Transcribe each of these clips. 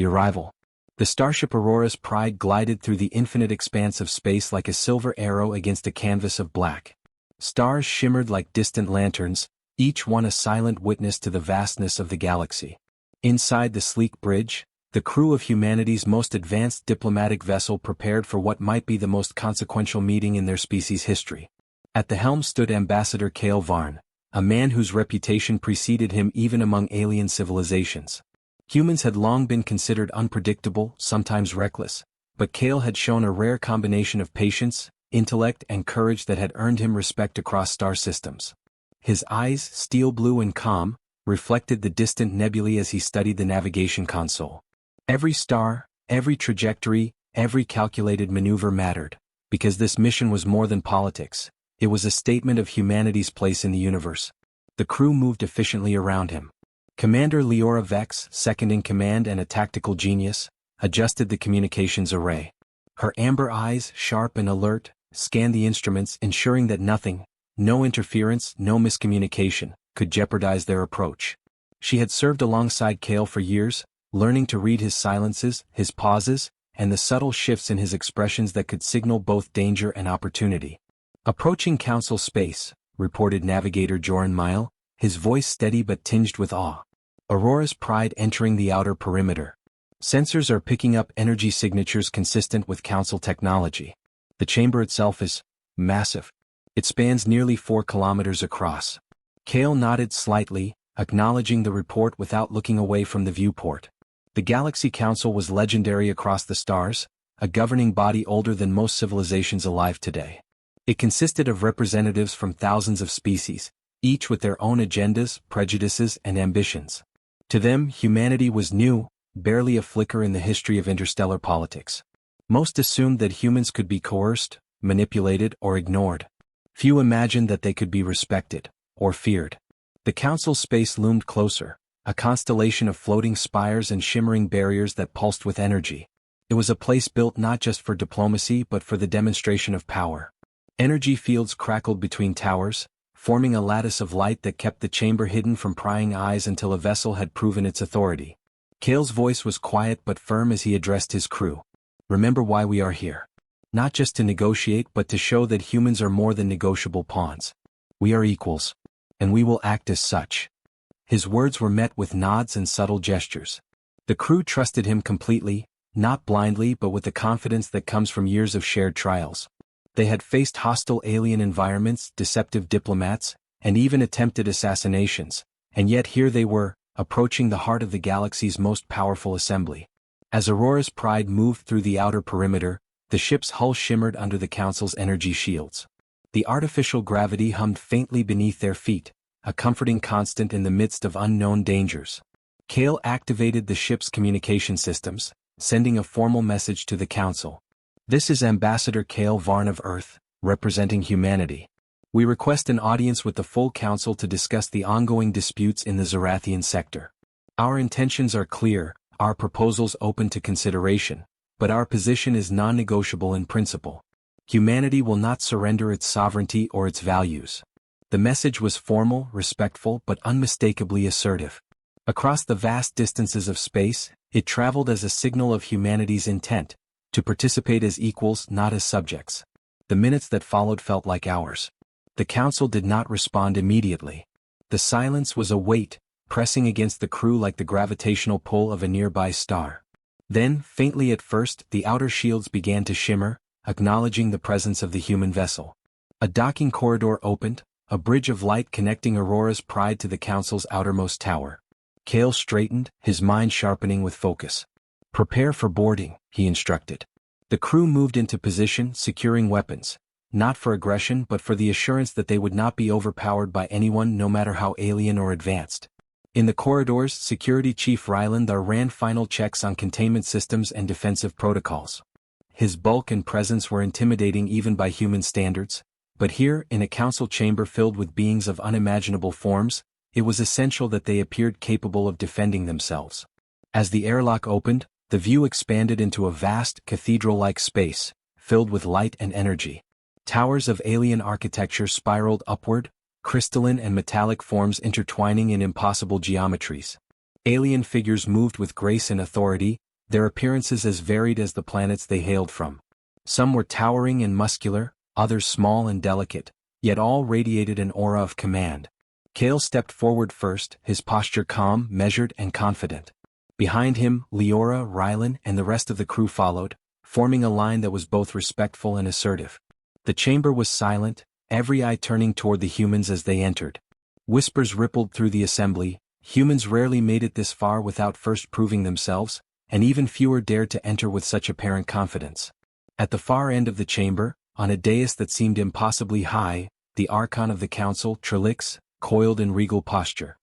The arrival. The starship Aurora's Pride glided through the infinite expanse of space like a silver arrow against a canvas of black. Stars shimmered like distant lanterns, each one a silent witness to the vastness of the galaxy. Inside the sleek bridge, the crew of humanity's most advanced diplomatic vessel prepared for what might be the most consequential meeting in their species' history. At the helm stood Ambassador Kale Varn, a man whose reputation preceded him even among alien civilizations. Humans had long been considered unpredictable, sometimes reckless, but Kale had shown a rare combination of patience, intellect and courage that had earned him respect across star systems. His eyes, steel blue and calm, reflected the distant nebulae as he studied the navigation console. Every star, every trajectory, every calculated maneuver mattered, because this mission was more than politics. It was a statement of humanity's place in the universe. The crew moved efficiently around him. Commander Leora Vex, second in command and a tactical genius, adjusted the communications array. Her amber eyes, sharp and alert, scanned the instruments, ensuring that nothing, no interference, no miscommunication, could jeopardize their approach. She had served alongside Kale for years, learning to read his silences, his pauses, and the subtle shifts in his expressions that could signal both danger and opportunity. Approaching Council space, reported Navigator Joran Mile, his voice steady but tinged with awe. Aurora's Pride entering the outer perimeter. Sensors are picking up energy signatures consistent with Council technology. The chamber itself is massive. It spans nearly 4 kilometers across. Kale nodded slightly, acknowledging the report without looking away from the viewport. The Galaxy Council was legendary across the stars, a governing body older than most civilizations alive today. It consisted of representatives from thousands of species, each with their own agendas, prejudices, and ambitions. To them, humanity was new, barely a flicker in the history of interstellar politics. Most assumed that humans could be coerced, manipulated, or ignored. Few imagined that they could be respected, or feared. The Council space loomed closer, a constellation of floating spires and shimmering barriers that pulsed with energy. It was a place built not just for diplomacy but for the demonstration of power. Energy fields crackled between towers, forming a lattice of light that kept the chamber hidden from prying eyes until a vessel had proven its authority. Kale's voice was quiet but firm as he addressed his crew. Remember why we are here. Not just to negotiate but to show that humans are more than negotiable pawns. We are equals. And we will act as such. His words were met with nods and subtle gestures. The crew trusted him completely, not blindly but with the confidence that comes from years of shared trials. They had faced hostile alien environments, deceptive diplomats, and even attempted assassinations, and yet here they were, approaching the heart of the galaxy's most powerful assembly. As Aurora's Pride moved through the outer perimeter, the ship's hull shimmered under the Council's energy shields. The artificial gravity hummed faintly beneath their feet, a comforting constant in the midst of unknown dangers. Kale activated the ship's communication systems, sending a formal message to the Council. This is Ambassador Kale Varn of Earth, representing humanity. We request an audience with the full Council to discuss the ongoing disputes in the Zarathian sector. Our intentions are clear, our proposals open to consideration, but our position is non-negotiable in principle. Humanity will not surrender its sovereignty or its values. The message was formal, respectful, but unmistakably assertive. Across the vast distances of space, it traveled as a signal of humanity's intent, to participate as equals, not as subjects. The minutes that followed felt like hours. The Council did not respond immediately. The silence was a weight, pressing against the crew like the gravitational pull of a nearby star. Then, faintly at first, the outer shields began to shimmer, acknowledging the presence of the human vessel. A docking corridor opened, a bridge of light connecting Aurora's Pride to the Council's outermost tower. Kale straightened, his mind sharpening with focus. Prepare for boarding, he instructed. The crew moved into position, securing weapons, not for aggression but for the assurance that they would not be overpowered by anyone no matter how alien or advanced. In the corridors, Security Chief Rylandar ran final checks on containment systems and defensive protocols. His bulk and presence were intimidating even by human standards, but here, in a council chamber filled with beings of unimaginable forms, it was essential that they appeared capable of defending themselves. As the airlock opened, the view expanded into a vast, cathedral-like space, filled with light and energy. Towers of alien architecture spiraled upward, crystalline and metallic forms intertwining in impossible geometries. Alien figures moved with grace and authority, their appearances as varied as the planets they hailed from. Some were towering and muscular, others small and delicate, yet all radiated an aura of command. Kale stepped forward first, his posture calm, measured, and confident. Behind him, Leora, Rylan, and the rest of the crew followed, forming a line that was both respectful and assertive. The chamber was silent, every eye turning toward the humans as they entered. Whispers rippled through the assembly. Humans rarely made it this far without first proving themselves, and even fewer dared to enter with such apparent confidence. At the far end of the chamber, on a dais that seemed impossibly high, the Archon of the Council, Trelix, coiled in regal posture.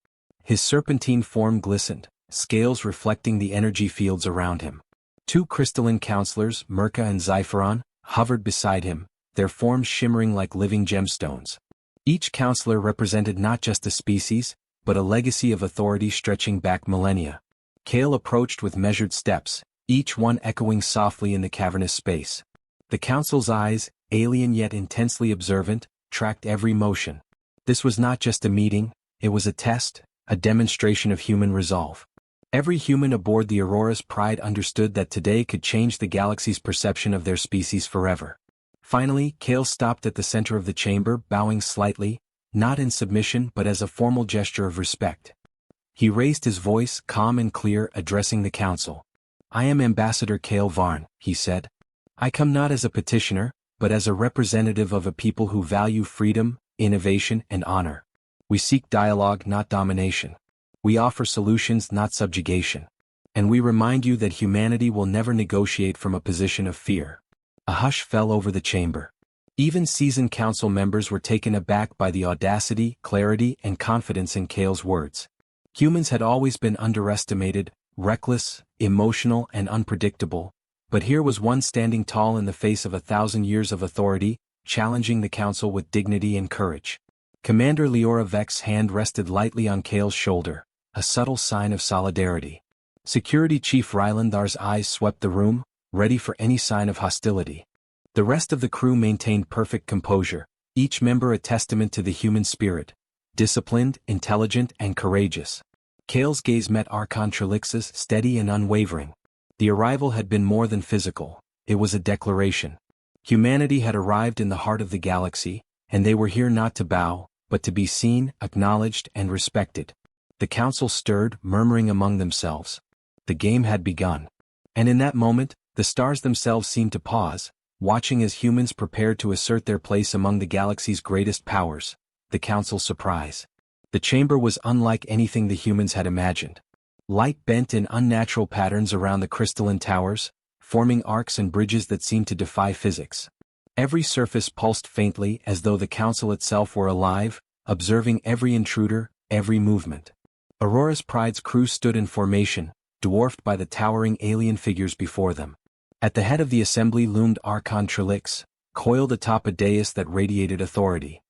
His serpentine form glistened, scales reflecting the energy fields around him. Two crystalline counselors, Merca and Zypheron, hovered beside him, their forms shimmering like living gemstones. Each counselor represented not just a species, but a legacy of authority stretching back millennia. Kale approached with measured steps, each one echoing softly in the cavernous space. The council's eyes, alien yet intensely observant, tracked every motion. This was not just a meeting, it was a test, a demonstration of human resolve. Every human aboard the Aurora's Pride understood that today could change the galaxy's perception of their species forever. Finally, Kale stopped at the center of the chamber, bowing slightly, not in submission but as a formal gesture of respect. He raised his voice, calm and clear, addressing the council. "I am Ambassador Kale Varn," he said. "I come not as a petitioner, but as a representative of a people who value freedom, innovation, and honor. We seek dialogue, not domination. We offer solutions, not subjugation. And we remind you that humanity will never negotiate from a position of fear." A hush fell over the chamber. Even seasoned council members were taken aback by the audacity, clarity, and confidence in Kale's words. Humans had always been underestimated, reckless, emotional, and unpredictable, but here was one standing tall in the face of 1,000 years of authority, challenging the council with dignity and courage. Commander Leora Vex's hand rested lightly on Kale's shoulder, a subtle sign of solidarity. Security Chief Rylandar's eyes swept the room, ready for any sign of hostility. The rest of the crew maintained perfect composure, each member a testament to the human spirit, disciplined, intelligent, and courageous. Kale's gaze met Archon Trelix's, steady and unwavering. The arrival had been more than physical, it was a declaration. Humanity had arrived in the heart of the galaxy, and they were here not to bow, but to be seen, acknowledged, and respected. The council stirred, murmuring among themselves. The game had begun. And in that moment, the stars themselves seemed to pause, watching as humans prepared to assert their place among the galaxy's greatest powers, the council's surprise. The chamber was unlike anything the humans had imagined. Light bent in unnatural patterns around the crystalline towers, forming arcs and bridges that seemed to defy physics. Every surface pulsed faintly as though the council itself were alive, observing every intruder, every movement. Aurora's Pride's crew stood in formation, dwarfed by the towering alien figures before them. At the head of the assembly loomed Archon Trelix, coiled atop a dais that radiated authority.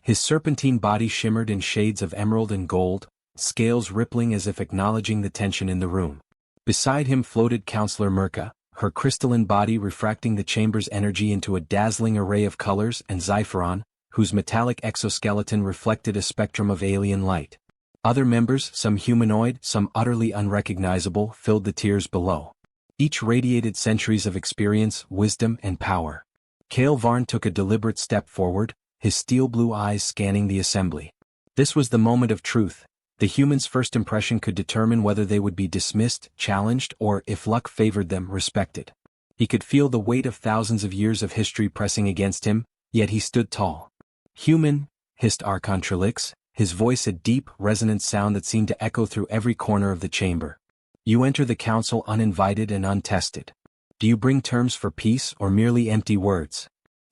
His serpentine body shimmered in shades of emerald and gold, scales rippling as if acknowledging the tension in the room. Beside him floated Counselor Merca, her crystalline body refracting the chamber's energy into a dazzling array of colors, and Zypheron, whose metallic exoskeleton reflected a spectrum of alien light. Other members, some humanoid, some utterly unrecognizable, filled the tiers below. Each radiated centuries of experience, wisdom, and power. Kale Varn took a deliberate step forward, his steel-blue eyes scanning the assembly. This was the moment of truth. The humans' first impression could determine whether they would be dismissed, challenged, or, if luck favored them, respected. He could feel the weight of thousands of years of history pressing against him, yet he stood tall. "Human," hissed Archon Trelix, his voice a deep, resonant sound that seemed to echo through every corner of the chamber. "You enter the council uninvited and untested. Do you bring terms for peace or merely empty words?"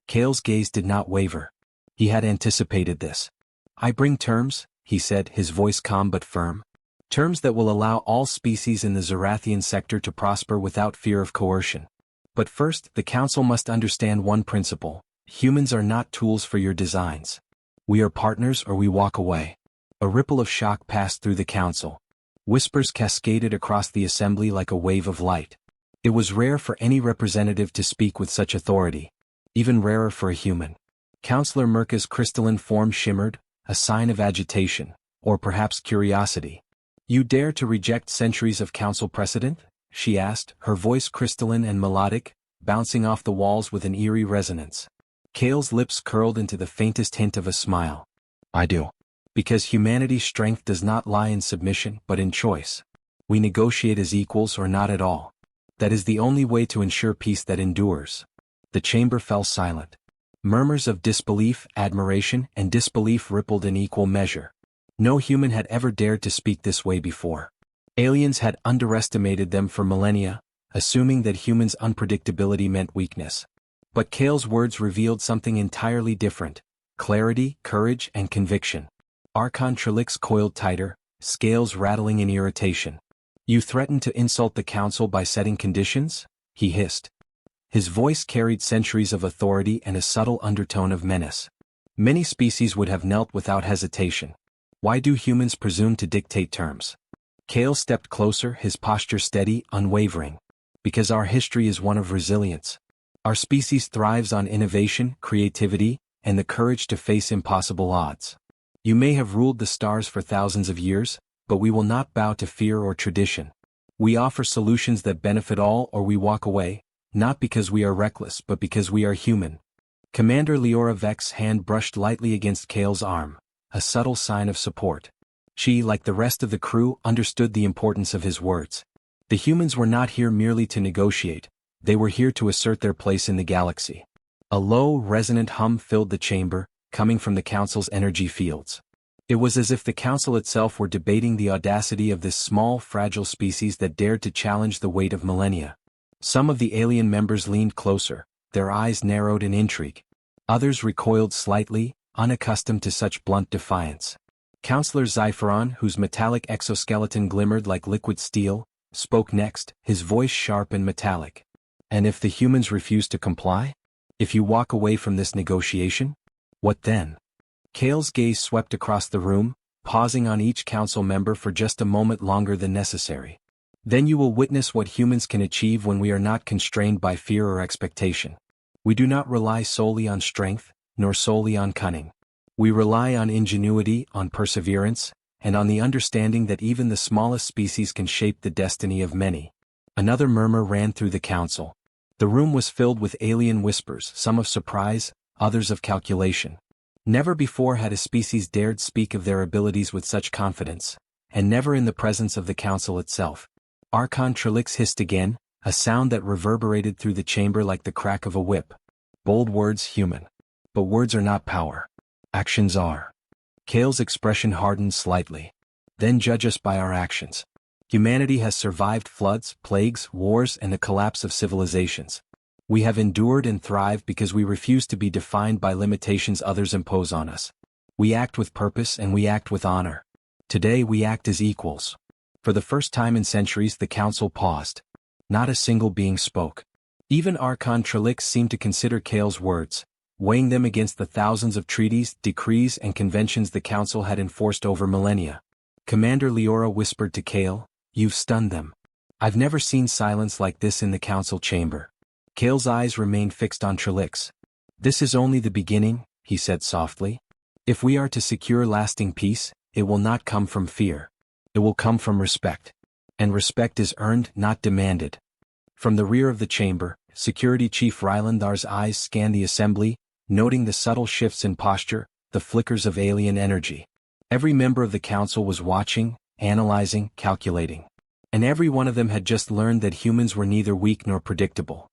Kale's gaze did not waver. He had anticipated this. "I bring terms," he said, his voice calm but firm. "Terms that will allow all species in the Zerathian sector to prosper without fear of coercion. But first, the council must understand one principle. Humans are not tools for your designs. We are partners or we walk away." A ripple of shock passed through the council. Whispers cascaded across the assembly like a wave of light. It was rare for any representative to speak with such authority. Even rarer for a human. Counselor Merca's crystalline form shimmered, a sign of agitation, or perhaps curiosity. "You dare to reject centuries of council precedent?" she asked, her voice crystalline and melodic, bouncing off the walls with an eerie resonance. Kale's lips curled into the faintest hint of a smile. I do. Because humanity's strength does not lie in submission but in choice. We negotiate as equals or not at all. That is the only way to ensure peace that endures. The chamber fell silent. Murmurs of disbelief, admiration, and disbelief rippled in equal measure. No human had ever dared to speak this way before. Aliens had underestimated them for millennia, assuming that humans' unpredictability meant weakness. But Kale's words revealed something entirely different: clarity, courage, and conviction. Archon Trelix coiled tighter, scales rattling in irritation. You threatened to insult the council by setting conditions? He hissed. His voice carried centuries of authority and a subtle undertone of menace. Many species would have knelt without hesitation. Why do humans presume to dictate terms? Kale stepped closer, his posture steady, unwavering. Because our history is one of resilience. Our species thrives on innovation, creativity, and the courage to face impossible odds. You may have ruled the stars for thousands of years, but we will not bow to fear or tradition. We offer solutions that benefit all, or we walk away, not because we are reckless but because we are human. Commander Leora Vex's hand brushed lightly against Kale's arm, a subtle sign of support. She, like the rest of the crew, understood the importance of his words. The humans were not here merely to negotiate, they were here to assert their place in the galaxy. A low, resonant hum filled the chamber, coming from the council's energy fields. It was as if the council itself were debating the audacity of this small, fragile species that dared to challenge the weight of millennia. Some of the alien members leaned closer, their eyes narrowed in intrigue. Others recoiled slightly, unaccustomed to such blunt defiance. Counselor Zypheron, whose metallic exoskeleton glimmered like liquid steel, spoke next, his voice sharp and metallic. And if the humans refuse to comply? If you walk away from this negotiation? What then? Kale's gaze swept across the room, pausing on each council member for just a moment longer than necessary. Then you will witness what humans can achieve when we are not constrained by fear or expectation. We do not rely solely on strength, nor solely on cunning. We rely on ingenuity, on perseverance, and on the understanding that even the smallest species can shape the destiny of many. Another murmur ran through the council. The room was filled with alien whispers, some of surprise, others of calculation. Never before had a species dared speak of their abilities with such confidence, and never in the presence of the council itself. Archon Trelix hissed again, a sound that reverberated through the chamber like the crack of a whip. Bold words, human. But words are not power. Actions are. Kale's expression hardened slightly. Then judge us by our actions. Humanity has survived floods, plagues, wars, and the collapse of civilizations. We have endured and thrived because we refuse to be defined by limitations others impose on us. We act with purpose and we act with honor. Today we act as equals. For the first time in centuries the council paused. Not a single being spoke. Even Archon Trelix seemed to consider Kale's words, weighing them against the thousands of treaties, decrees, and conventions the council had enforced over millennia. Commander Leora whispered to Kale, "You've stunned them. I've never seen silence like this in the council chamber." Kale's eyes remained fixed on Trelix. "This is only the beginning," he said softly. "If we are to secure lasting peace, it will not come from fear. It will come from respect. And respect is earned, not demanded." From the rear of the chamber, Security Chief Rylandar's eyes scanned the assembly, noting the subtle shifts in posture, the flickers of alien energy. Every member of the council was watching, analyzing, calculating. And every one of them had just learned that humans were neither weak nor predictable.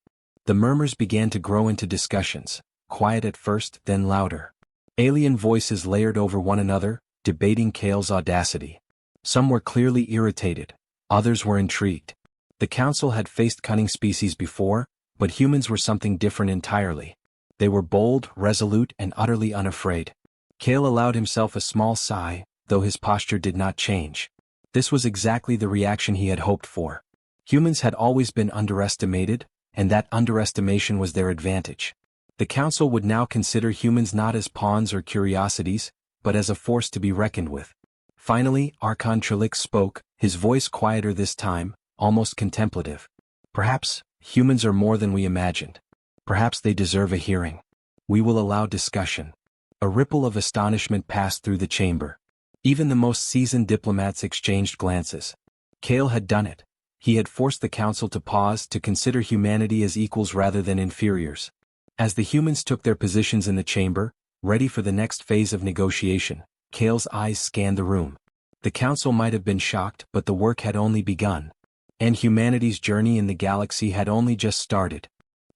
The murmurs began to grow into discussions, quiet at first, then louder. Alien voices layered over one another, debating Kale's audacity. Some were clearly irritated, others were intrigued. The council had faced cunning species before, but humans were something different entirely. They were bold, resolute, and utterly unafraid. Kale allowed himself a small sigh, though his posture did not change. This was exactly the reaction he had hoped for. Humans had always been underestimated, and that underestimation was their advantage. The council would now consider humans not as pawns or curiosities, but as a force to be reckoned with. Finally, Archon Trelix spoke, his voice quieter this time, almost contemplative. "Perhaps, humans are more than we imagined. Perhaps they deserve a hearing. We will allow discussion." A ripple of astonishment passed through the chamber. Even the most seasoned diplomats exchanged glances. Kale had done it. He had forced the council to pause, to consider humanity as equals rather than inferiors. As the humans took their positions in the chamber, ready for the next phase of negotiation, Kale's eyes scanned the room. The council might have been shocked, but the work had only begun. And humanity's journey in the galaxy had only just started.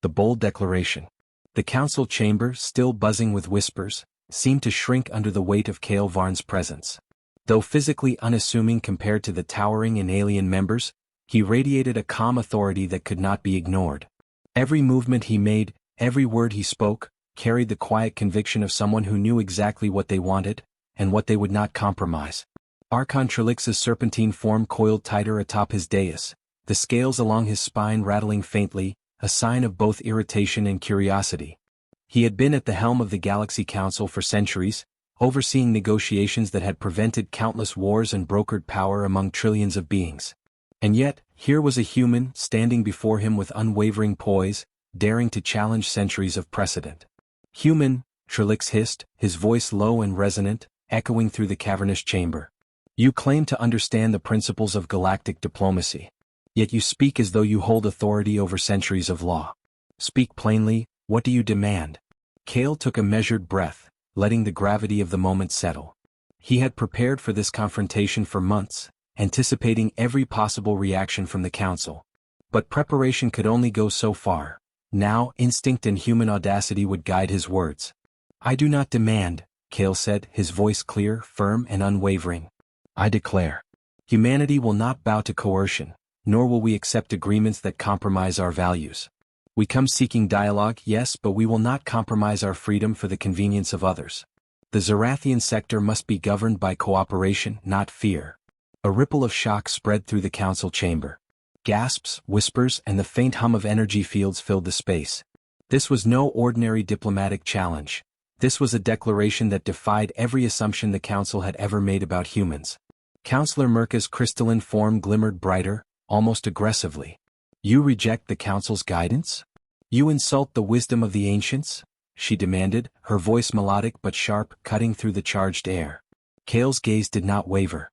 The bold declaration. The council chamber, still buzzing with whispers, seemed to shrink under the weight of Kale Varn's presence. Though physically unassuming compared to the towering and alien members, he radiated a calm authority that could not be ignored. Every movement he made, every word he spoke, carried the quiet conviction of someone who knew exactly what they wanted, and what they would not compromise. Archon Trelix's serpentine form coiled tighter atop his dais, the scales along his spine rattling faintly, a sign of both irritation and curiosity. He had been at the helm of the Galaxy Council for centuries, overseeing negotiations that had prevented countless wars and brokered power among trillions of beings. And yet, here was a human standing before him with unwavering poise, daring to challenge centuries of precedent. "Human," Trelix hissed, his voice low and resonant, echoing through the cavernous chamber. "You claim to understand the principles of galactic diplomacy. Yet you speak as though you hold authority over centuries of law. Speak plainly, what do you demand?" Kale took a measured breath, letting the gravity of the moment settle. He had prepared for this confrontation for months, anticipating every possible reaction from the council. But preparation could only go so far. Now, instinct and human audacity would guide his words. "I do not demand," Kale said, his voice clear, firm, and unwavering. "I declare. Humanity will not bow to coercion, nor will we accept agreements that compromise our values. We come seeking dialogue, yes, but we will not compromise our freedom for the convenience of others. The Zarathian sector must be governed by cooperation, not fear." A ripple of shock spread through the council chamber. Gasps, whispers, and the faint hum of energy fields filled the space. This was no ordinary diplomatic challenge. This was a declaration that defied every assumption the council had ever made about humans. Councillor Merca's crystalline form glimmered brighter, almost aggressively. "You reject the council's guidance? You insult the wisdom of the ancients?" she demanded, her voice melodic but sharp, cutting through the charged air. Kale's gaze did not waver.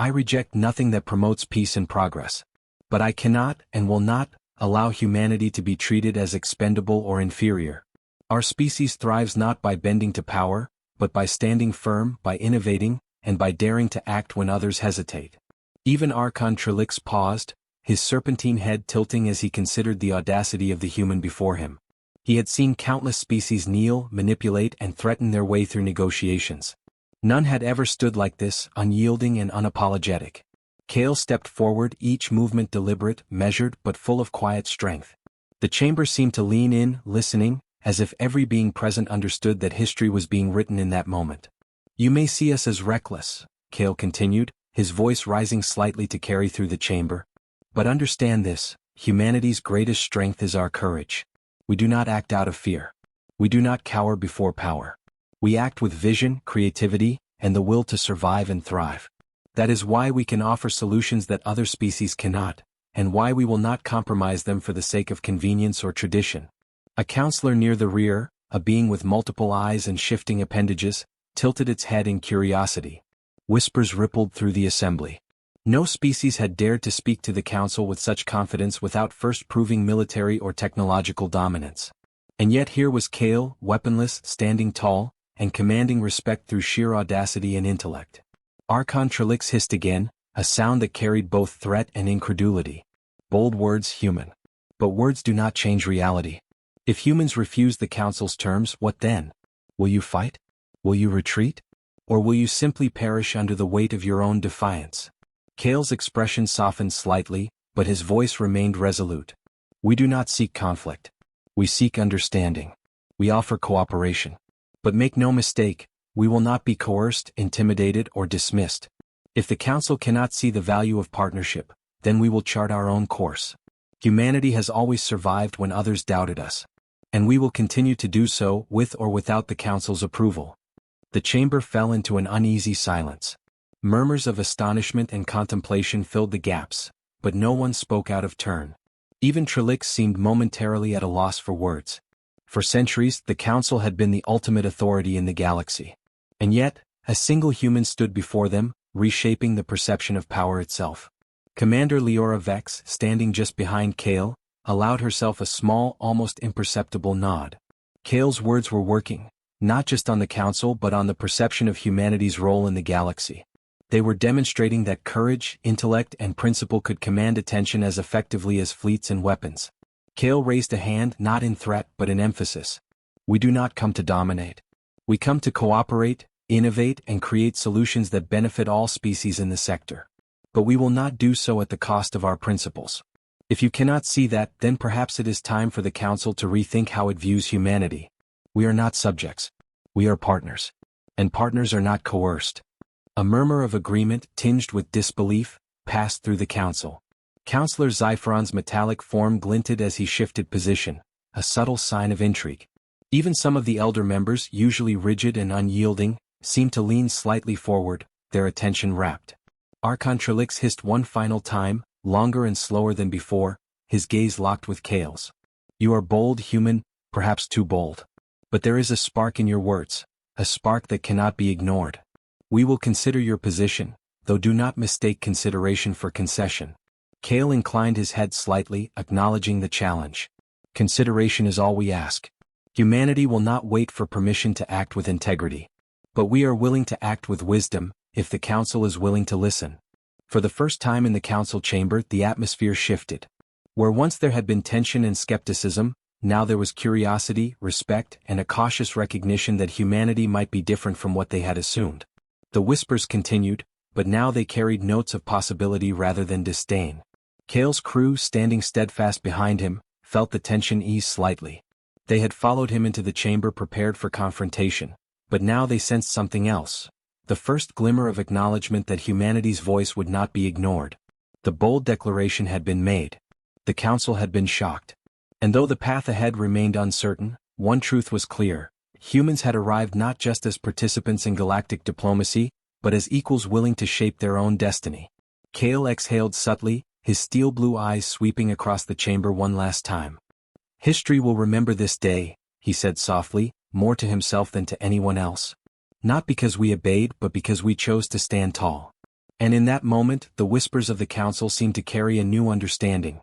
"I reject nothing that promotes peace and progress. But I cannot, and will not, allow humanity to be treated as expendable or inferior. Our species thrives not by bending to power, but by standing firm, by innovating, and by daring to act when others hesitate." Even Archon Trelix paused, his serpentine head tilting as he considered the audacity of the human before him. He had seen countless species kneel, manipulate, and threaten their way through negotiations. None had ever stood like this, unyielding and unapologetic. Kale stepped forward, each movement deliberate, measured, but full of quiet strength. The chamber seemed to lean in, listening, as if every being present understood that history was being written in that moment. "You may see us as reckless," Kale continued, his voice rising slightly to carry through the chamber. "But understand this, humanity's greatest strength is our courage. We do not act out of fear. We do not cower before power. We act with vision, creativity, and the will to survive and thrive. That is why we can offer solutions that other species cannot, and why we will not compromise them for the sake of convenience or tradition." A counselor near the rear, a being with multiple eyes and shifting appendages, tilted its head in curiosity. Whispers rippled through the assembly. No species had dared to speak to the council with such confidence without first proving military or technological dominance. And yet here was Kale, weaponless, standing tall, and commanding respect through sheer audacity and intellect. Archon Trelix hissed again, a sound that carried both threat and incredulity. "Bold words, human. But words do not change reality. If humans refuse the council's terms, what then? Will you fight? Will you retreat? Or will you simply perish under the weight of your own defiance?" Kale's expression softened slightly, but his voice remained resolute. "We do not seek conflict. We seek understanding. We offer cooperation. But make no mistake, we will not be coerced, intimidated, or dismissed. If the council cannot see the value of partnership, then we will chart our own course. Humanity has always survived when others doubted us. And we will continue to do so, with or without the council's approval." The chamber fell into an uneasy silence. Murmurs of astonishment and contemplation filled the gaps, but no one spoke out of turn. Even Trelix seemed momentarily at a loss for words. For centuries, the council had been the ultimate authority in the galaxy. And yet, a single human stood before them, reshaping the perception of power itself. Commander Leora Vex, standing just behind Kale, allowed herself a small, almost imperceptible nod. Kale's words were working, not just on the Council but on the perception of humanity's role in the galaxy. They were demonstrating that courage, intellect, and principle could command attention as effectively as fleets and weapons. Kale raised a hand not in threat but in emphasis. We do not come to dominate. We come to cooperate, innovate, and create solutions that benefit all species in the sector. But we will not do so at the cost of our principles. If you cannot see that, then perhaps it is time for the Council to rethink how it views humanity. We are not subjects. We are partners. And partners are not coerced. A murmur of agreement, tinged with disbelief, passed through the Council. Councillor Zypheron's metallic form glinted as he shifted position, a subtle sign of intrigue. Even some of the elder members, usually rigid and unyielding, seemed to lean slightly forward, their attention rapt. Archon Trelix hissed one final time, longer and slower than before, his gaze locked with Kale's. You are bold, human, perhaps too bold. But there is a spark in your words, a spark that cannot be ignored. We will consider your position, though do not mistake consideration for concession. Kale inclined his head slightly, acknowledging the challenge. Consideration is all we ask. Humanity will not wait for permission to act with integrity. But we are willing to act with wisdom, if the Council is willing to listen. For the first time in the Council chamber, the atmosphere shifted. Where once there had been tension and skepticism, now there was curiosity, respect, and a cautious recognition that humanity might be different from what they had assumed. The whispers continued, but now they carried notes of possibility rather than disdain. Kale's crew, standing steadfast behind him, felt the tension ease slightly. They had followed him into the chamber prepared for confrontation, but now they sensed something else. The first glimmer of acknowledgement that humanity's voice would not be ignored. The bold declaration had been made. The Council had been shocked. And though the path ahead remained uncertain, one truth was clear. Humans had arrived not just as participants in galactic diplomacy, but as equals willing to shape their own destiny. Kale exhaled subtly, his steel-blue eyes sweeping across the chamber one last time. History will remember this day, he said softly, more to himself than to anyone else. Not because we obeyed, but because we chose to stand tall. And in that moment, the whispers of the Council seemed to carry a new understanding.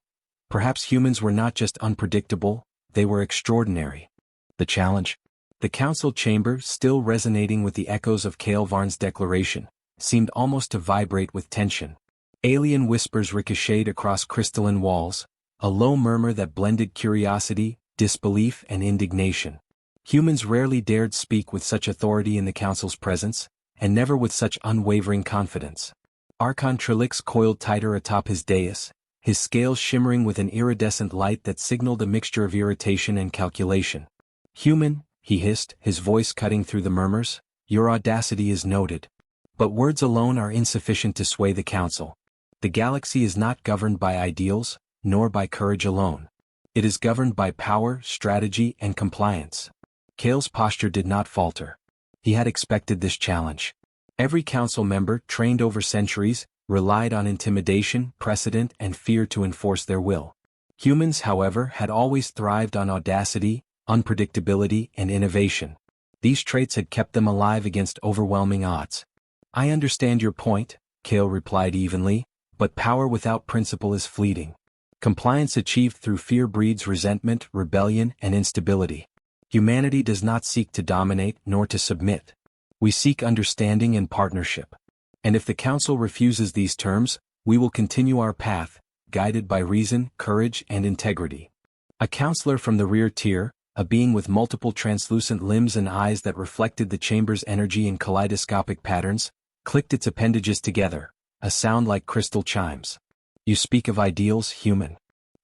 Perhaps humans were not just unpredictable, they were extraordinary. The challenge? The Council chamber, still resonating with the echoes of Kale Varn's declaration, seemed almost to vibrate with tension. Alien whispers ricocheted across crystalline walls, a low murmur that blended curiosity, disbelief, and indignation. Humans rarely dared speak with such authority in the Council's presence, and never with such unwavering confidence. Archon Trelix coiled tighter atop his dais, his scales shimmering with an iridescent light that signaled a mixture of irritation and calculation. Human, he hissed, his voice cutting through the murmurs, your audacity is noted. But words alone are insufficient to sway the Council. The galaxy is not governed by ideals, nor by courage alone. It is governed by power, strategy, and compliance. Kale's posture did not falter. He had expected this challenge. Every Council member, trained over centuries, relied on intimidation, precedent, and fear to enforce their will. Humans, however, had always thrived on audacity, unpredictability, and innovation. These traits had kept them alive against overwhelming odds. I understand your point, Kale replied evenly, but power without principle is fleeting. Compliance achieved through fear breeds resentment, rebellion, and instability. Humanity does not seek to dominate nor to submit. We seek understanding and partnership. And if the Council refuses these terms, we will continue our path, guided by reason, courage, and integrity. A counselor from the rear tier, a being with multiple translucent limbs and eyes that reflected the chamber's energy in kaleidoscopic patterns, clicked its appendages together, a sound like crystal chimes. You speak of ideals, human.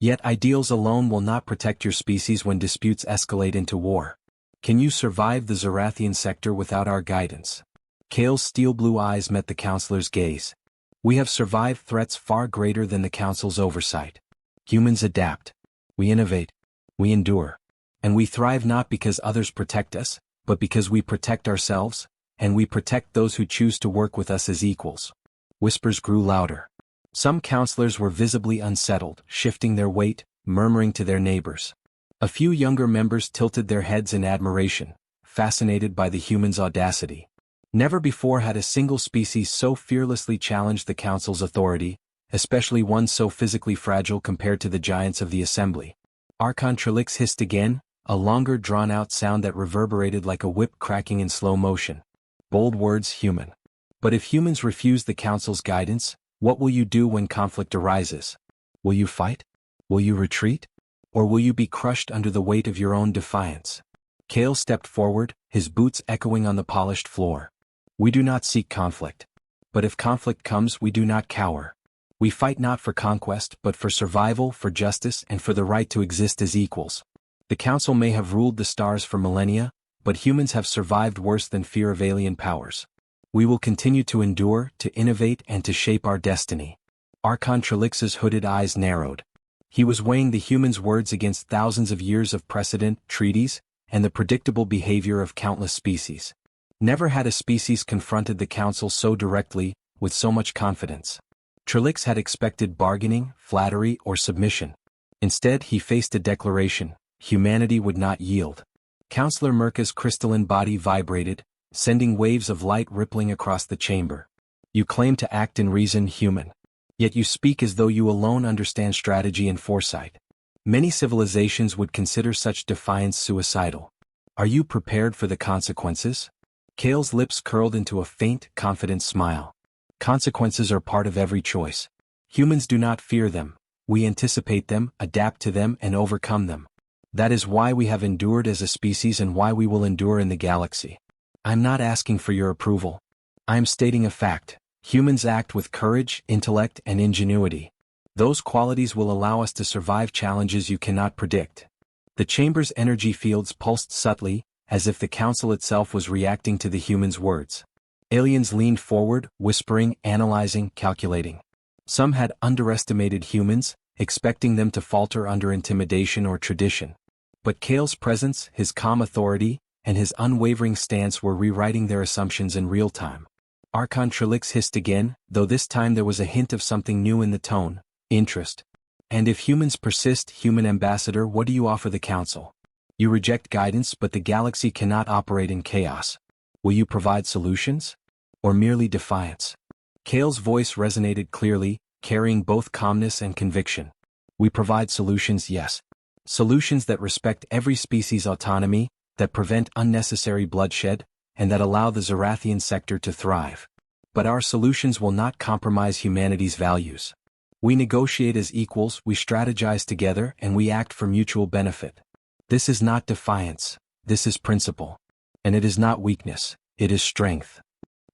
Yet ideals alone will not protect your species when disputes escalate into war. Can you survive the Zarathian sector without our guidance? Kale's steel-blue eyes met the counselor's gaze. We have survived threats far greater than the Council's oversight. Humans adapt. We innovate. We endure. And we thrive not because others protect us, but because we protect ourselves, and we protect those who choose to work with us as equals. Whispers grew louder. Some counselors were visibly unsettled, shifting their weight, murmuring to their neighbors. A few younger members tilted their heads in admiration, fascinated by the human's audacity. Never before had a single species so fearlessly challenged the Council's authority, especially one so physically fragile compared to the giants of the assembly. Archon Trelix hissed again, a longer drawn-out sound that reverberated like a whip cracking in slow motion. Bold words, human. But if humans refuse the council's guidance, what will you do when conflict arises? Will you fight? Will you retreat? Or will you be crushed under the weight of your own defiance? Kale stepped forward, his boots echoing on the polished floor. We do not seek conflict. But if conflict comes, we do not cower. We fight not for conquest, but for survival, for justice, and for the right to exist as equals. The council may have ruled the stars for millennia, but humans have survived worse than fear of alien powers. We will continue to endure, to innovate, and to shape our destiny. Archon Trelix's hooded eyes narrowed. He was weighing the humans' words against thousands of years of precedent, treaties, and the predictable behavior of countless species. Never had a species confronted the council so directly, with so much confidence. Trelix had expected bargaining, flattery, or submission. Instead, he faced a declaration: humanity would not yield. Councillor Merca's crystalline body vibrated, sending waves of light rippling across the chamber. You claim to act in reason, human. Yet you speak as though you alone understand strategy and foresight. Many civilizations would consider such defiance suicidal. Are you prepared for the consequences? Kale's lips curled into a faint, confident smile. Consequences are part of every choice. Humans do not fear them. We anticipate them, adapt to them, and overcome them. That is why we have endured as a species and why we will endure in the galaxy. I'm not asking for your approval. I am stating a fact. Humans act with courage, intellect, and ingenuity. Those qualities will allow us to survive challenges you cannot predict. The chamber's energy fields pulsed subtly, as if the council itself was reacting to the humans' words. Aliens leaned forward, whispering, analyzing, calculating. Some had underestimated humans, expecting them to falter under intimidation or tradition. But Kale's presence, his calm authority, and his unwavering stance were rewriting their assumptions in real time. Archon Trelix hissed again, though this time there was a hint of something new in the tone: interest. And if humans persist, human ambassador, what do you offer the council? You reject guidance, but the galaxy cannot operate in chaos. Will you provide solutions? Or merely defiance? Kale's voice resonated clearly, carrying both calmness and conviction. We provide solutions, yes. Solutions that respect every species' autonomy, that prevent unnecessary bloodshed, and that allow the Zarathian sector to thrive. But our solutions will not compromise humanity's values. We negotiate as equals, we strategize together, and we act for mutual benefit. This is not defiance, this is principle. And it is not weakness, it is strength.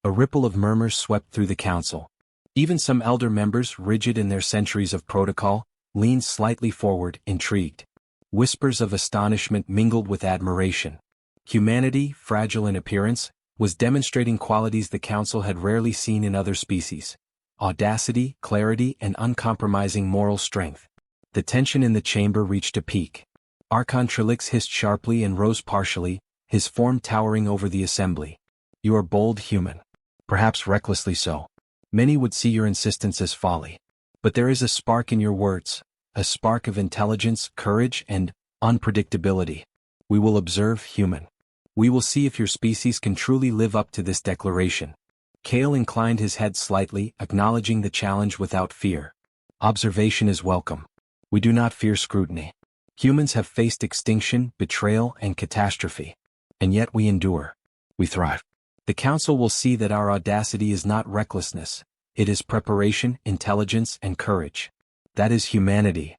A ripple of murmurs swept through the council. Even some elder members, rigid in their centuries of protocol, leaned slightly forward, intrigued. Whispers of astonishment mingled with admiration. Humanity, fragile in appearance, was demonstrating qualities the council had rarely seen in other species: audacity, clarity, and uncompromising moral strength. The tension in the chamber reached a peak. Archon Trelix hissed sharply and rose partially, his form towering over the assembly. You are bold, human. Perhaps recklessly so. Many would see your insistence as folly. But there is a spark in your words, a spark of intelligence, courage, and unpredictability. We will observe, human. We will see if your species can truly live up to this declaration. Kale inclined his head slightly, acknowledging the challenge without fear. Observation is welcome. We do not fear scrutiny. Humans have faced extinction, betrayal, and catastrophe. And yet we endure. We thrive. The council will see that our audacity is not recklessness. It is preparation, intelligence, and courage. That is humanity.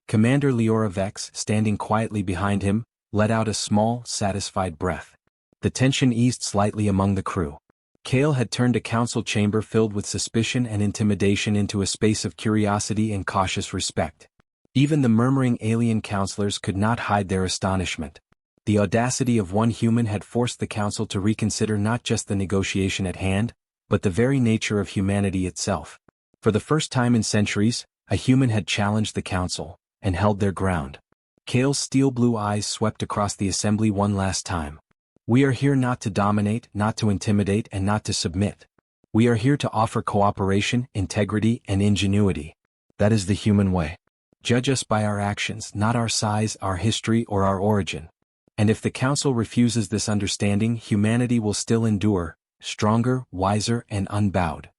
Commander Leora Vex, standing quietly behind him, let out a small, satisfied breath. The tension eased slightly among the crew. Kale had turned a council chamber filled with suspicion and intimidation into a space of curiosity and cautious respect. Even the murmuring alien counselors could not hide their astonishment. The audacity of one human had forced the council to reconsider not just the negotiation at hand, but the very nature of humanity itself. For the first time in centuries, a human had challenged the council, and held their ground. Kale's steel-blue eyes swept across the assembly one last time. We are here not to dominate, not to intimidate, and not to submit. We are here to offer cooperation, integrity, and ingenuity. That is the human way. Judge us by our actions, not our size, our history, or our origin. And if the council refuses this understanding, humanity will still endure, stronger, wiser, and unbowed.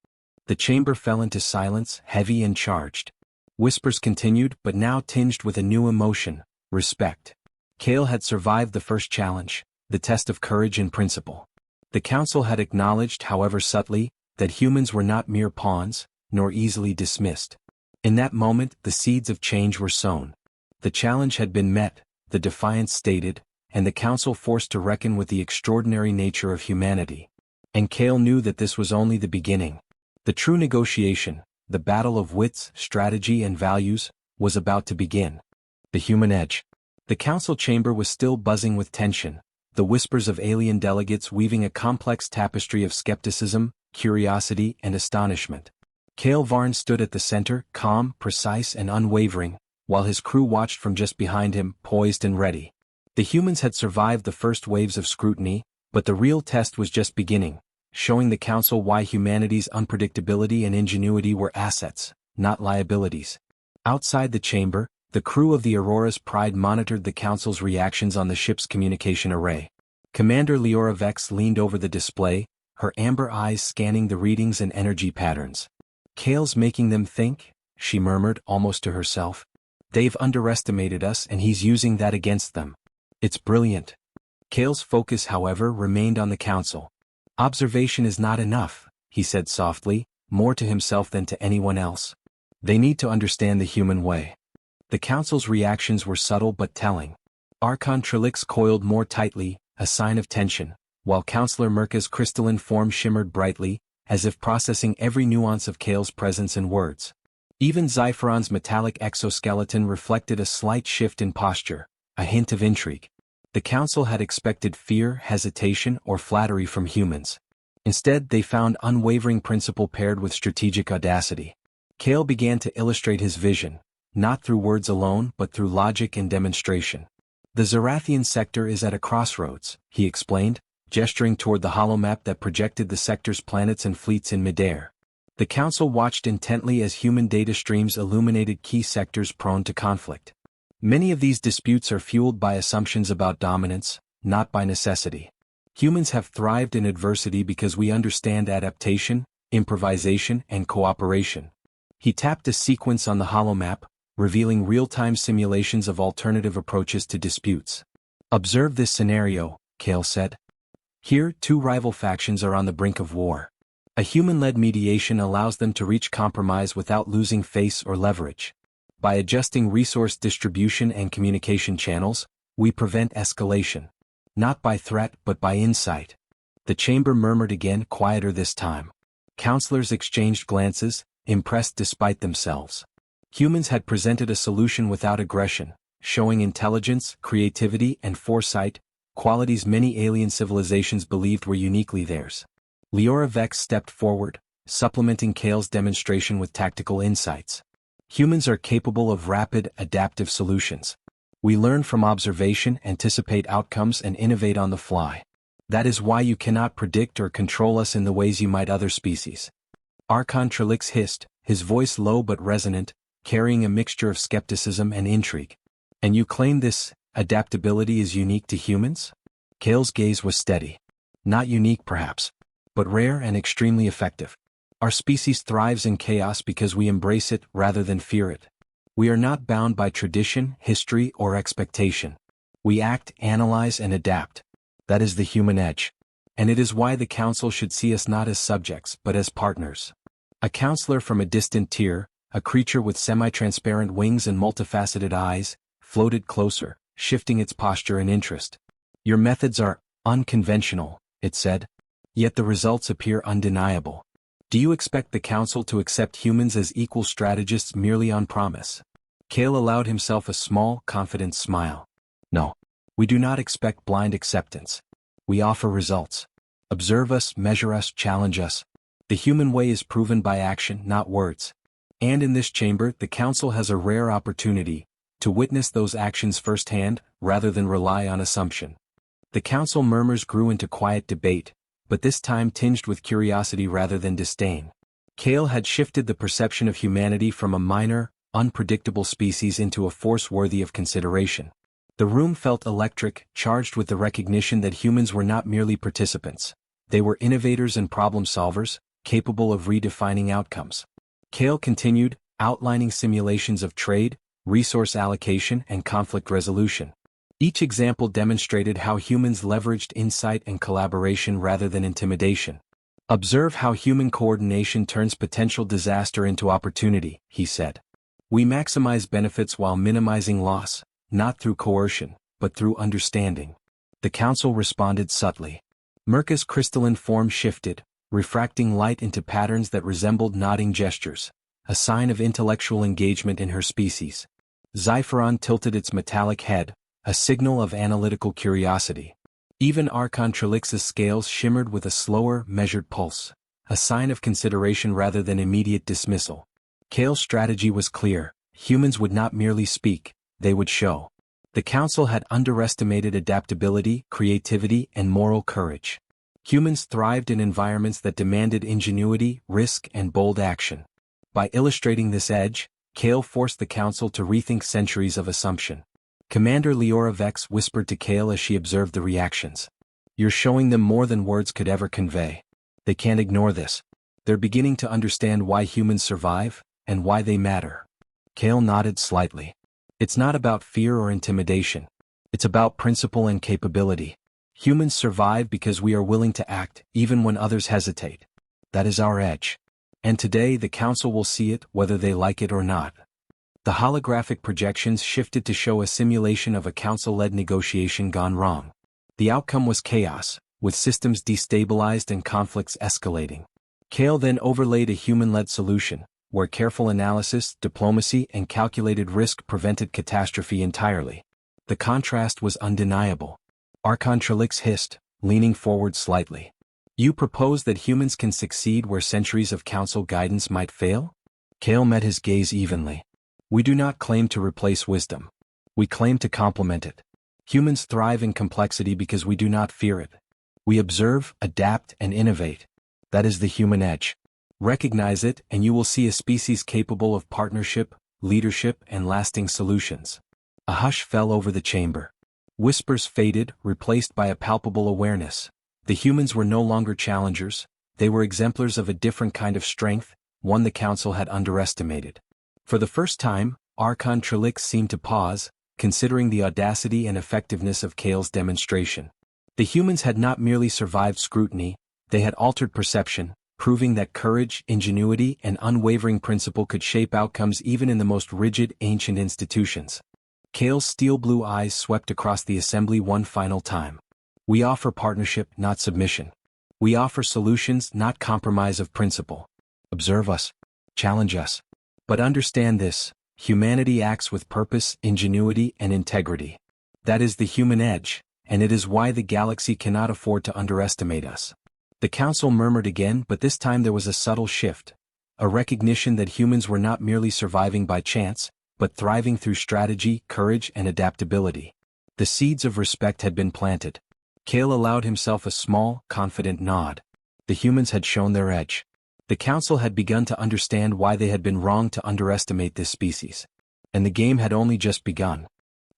The chamber fell into silence, heavy and charged. Whispers continued, but now tinged with a new emotion: respect. Kale had survived the first challenge, the test of courage and principle. The council had acknowledged, however subtly, that humans were not mere pawns, nor easily dismissed. In that moment, the seeds of change were sown. The challenge had been met, the defiance stated, and the council forced to reckon with the extraordinary nature of humanity. And Kale knew that this was only the beginning. The true negotiation, the battle of wits, strategy and values, was about to begin. The human edge. The council chamber was still buzzing with tension, the whispers of alien delegates weaving a complex tapestry of skepticism, curiosity and astonishment. Kale Varn stood at the center, calm, precise and unwavering, while his crew watched from just behind him, poised and ready. The humans had survived the first waves of scrutiny, but the real test was just beginning, showing the council why humanity's unpredictability and ingenuity were assets, not liabilities. Outside the chamber, the crew of the Aurora's Pride monitored the council's reactions on the ship's communication array. Commander Leora Vex leaned over the display, her amber eyes scanning the readings and energy patterns. "Kale's making them think," she murmured almost to herself. "They've underestimated us and he's using that against them. It's brilliant." Kale's focus, however, remained on the council. "Observation is not enough," he said softly, more to himself than to anyone else. "They need to understand the human way." The council's reactions were subtle but telling. Archon Trilix coiled more tightly, a sign of tension, while Counselor Merca's crystalline form shimmered brightly, as if processing every nuance of Kale's presence and words. Even Zypheron's metallic exoskeleton reflected a slight shift in posture, a hint of intrigue. The council had expected fear, hesitation, or flattery from humans. Instead, they found unwavering principle paired with strategic audacity. Kale began to illustrate his vision, not through words alone but through logic and demonstration. "The Zarathian sector is at a crossroads," he explained, gesturing toward the holomap that projected the sector's planets and fleets in midair. The council watched intently as human data streams illuminated key sectors prone to conflict. Many of these disputes are fueled by assumptions about dominance, not by necessity. Humans have thrived in adversity because we understand adaptation, improvisation, and cooperation. He tapped a sequence on the holomap, revealing real-time simulations of alternative approaches to disputes. "Observe this scenario," Kale said. "Here, two rival factions are on the brink of war. A human-led mediation allows them to reach compromise without losing face or leverage. By adjusting resource distribution and communication channels, we prevent escalation. Not by threat but by insight." The chamber murmured again, quieter this time. Counselors exchanged glances, impressed despite themselves. Humans had presented a solution without aggression, showing intelligence, creativity, and foresight, qualities many alien civilizations believed were uniquely theirs. Leora Vex stepped forward, supplementing Kale's demonstration with tactical insights. "Humans are capable of rapid, adaptive solutions. We learn from observation, anticipate outcomes, and innovate on the fly. That is why you cannot predict or control us in the ways you might other species." Archon Trilix hissed, his voice low but resonant, carrying a mixture of skepticism and intrigue. "And you claim this adaptability is unique to humans?" Kale's gaze was steady. "Not unique perhaps, but rare and extremely effective. Our species thrives in chaos because we embrace it rather than fear it. We are not bound by tradition, history, or expectation. We act, analyze, and adapt. That is the human edge. And it is why the council should see us not as subjects but as partners." A counselor from a distant tier, a creature with semi-transparent wings and multifaceted eyes, floated closer, shifting its posture and interest. "Your methods are unconventional," it said. "Yet the results appear undeniable. Do you expect the council to accept humans as equal strategists merely on promise?" Kale allowed himself a small, confident smile. "No. We do not expect blind acceptance. We offer results. Observe us, measure us, challenge us. The human way is proven by action, not words. And in this chamber, the council has a rare opportunity to witness those actions firsthand, rather than rely on assumption." The council murmurs grew into quiet debate, but this time tinged with curiosity rather than disdain. Kale had shifted the perception of humanity from a minor, unpredictable species into a force worthy of consideration. The room felt electric, charged with the recognition that humans were not merely participants. They were innovators and problem solvers, capable of redefining outcomes. Kale continued, outlining simulations of trade, resource allocation, and conflict resolution. Each example demonstrated how humans leveraged insight and collaboration rather than intimidation. Observe how human coordination turns potential disaster into opportunity, he said. We maximize benefits while minimizing loss, not through coercion, but through understanding. The council responded subtly. Mirka's crystalline form shifted, refracting light into patterns that resembled nodding gestures, a sign of intellectual engagement in her species. Xipheron tilted its metallic head, a signal of analytical curiosity. Even Archon Trelix's scales shimmered with a slower, measured pulse, a sign of consideration rather than immediate dismissal. Kale's strategy was clear: humans would not merely speak, they would show. The council had underestimated adaptability, creativity, and moral courage. Humans thrived in environments that demanded ingenuity, risk, and bold action. By illustrating this edge, Kale forced the council to rethink centuries of assumption. Commander Leora Vex whispered to Kale as she observed the reactions. You're showing them more than words could ever convey. They can't ignore this. They're beginning to understand why humans survive, and why they matter. Kale nodded slightly. It's not about fear or intimidation. It's about principle and capability. Humans survive because we are willing to act, even when others hesitate. That is our edge. And today the council will see it, whether they like it or not. The holographic projections shifted to show a simulation of a council-led negotiation gone wrong. The outcome was chaos, with systems destabilized and conflicts escalating. Kale then overlaid a human-led solution, where careful analysis, diplomacy, and calculated risk prevented catastrophe entirely. The contrast was undeniable. Archon Trelix hissed, leaning forward slightly. You propose that humans can succeed where centuries of council guidance might fail? Kale met his gaze evenly. We do not claim to replace wisdom. We claim to complement it. Humans thrive in complexity because we do not fear it. We observe, adapt, and innovate. That is the human edge. Recognize it, and you will see a species capable of partnership, leadership, and lasting solutions. A hush fell over the chamber. Whispers faded, replaced by a palpable awareness. The humans were no longer challengers, they were exemplars of a different kind of strength, one the council had underestimated. For the first time, Archon Trelix seemed to pause, considering the audacity and effectiveness of Kale's demonstration. The humans had not merely survived scrutiny, they had altered perception, proving that courage, ingenuity, and unwavering principle could shape outcomes even in the most rigid, ancient institutions. Kale's steel-blue eyes swept across the assembly one final time. We offer partnership, not submission. We offer solutions, not compromise of principle. Observe us. Challenge us. But understand this: humanity acts with purpose, ingenuity, and integrity. That is the human edge, and it is why the galaxy cannot afford to underestimate us. The council murmured again, but this time there was a subtle shift, a recognition that humans were not merely surviving by chance, but thriving through strategy, courage, and adaptability. The seeds of respect had been planted. Kale allowed himself a small, confident nod. The humans had shown their edge. The council had begun to understand why they had been wrong to underestimate this species. And the game had only just begun.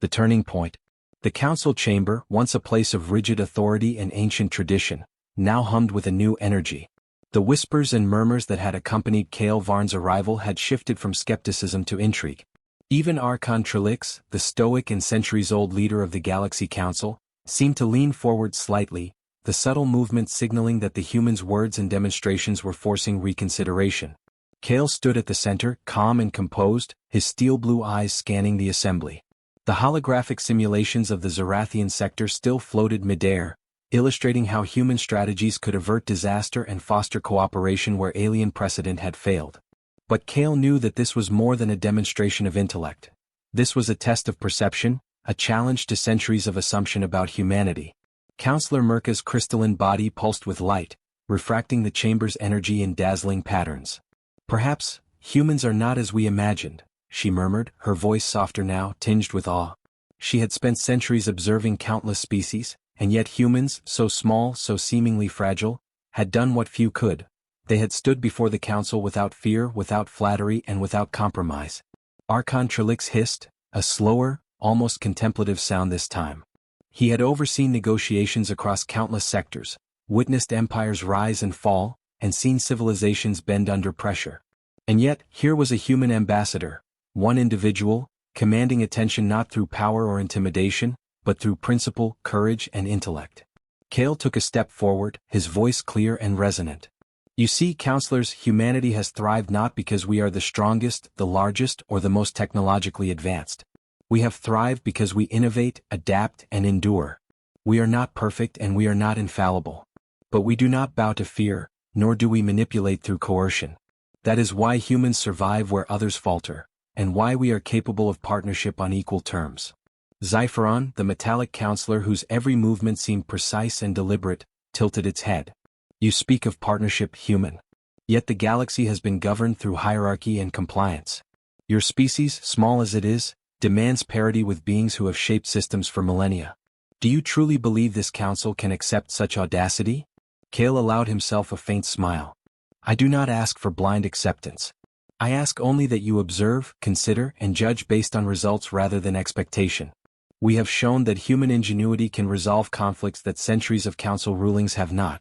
The turning point. The council chamber, once a place of rigid authority and ancient tradition, now hummed with a new energy. The whispers and murmurs that had accompanied Kale Varn's arrival had shifted from skepticism to intrigue. Even Archon Trelix, the stoic and centuries-old leader of the Galaxy Council, seemed to lean forward slightly, the subtle movement signaling that the humans' words and demonstrations were forcing reconsideration. Kale stood at the center, calm and composed, his steel-blue eyes scanning the assembly. The holographic simulations of the Zarathian sector still floated midair, illustrating how human strategies could avert disaster and foster cooperation where alien precedent had failed. But Kale knew that this was more than a demonstration of intellect. This was a test of perception, a challenge to centuries of assumption about humanity. Counselor Mirka's crystalline body pulsed with light, refracting the chamber's energy in dazzling patterns. Perhaps, humans are not as we imagined, she murmured, her voice softer now, tinged with awe. She had spent centuries observing countless species, and yet humans, so small, so seemingly fragile, had done what few could. They had stood before the council without fear, without flattery, and without compromise. Archon Trelix hissed, a slower, almost contemplative sound this time. He had overseen negotiations across countless sectors, witnessed empires rise and fall, and seen civilizations bend under pressure. And yet, here was a human ambassador, one individual, commanding attention not through power or intimidation, but through principle, courage, and intellect. Kale took a step forward, his voice clear and resonant. You see, counselors, humanity has thrived not because we are the strongest, the largest, or the most technologically advanced. We have thrived because we innovate, adapt, and endure. We are not perfect and we are not infallible. But we do not bow to fear, nor do we manipulate through coercion. That is why humans survive where others falter, and why we are capable of partnership on equal terms. Xipheron, the metallic counselor whose every movement seemed precise and deliberate, tilted its head. You speak of partnership, human. Yet the galaxy has been governed through hierarchy and compliance. Your species, small as it is, demands parity with beings who have shaped systems for millennia. Do you truly believe this council can accept such audacity? Kale allowed himself a faint smile. I do not ask for blind acceptance. I ask only that you observe, consider, and judge based on results rather than expectation. We have shown that human ingenuity can resolve conflicts that centuries of council rulings have not.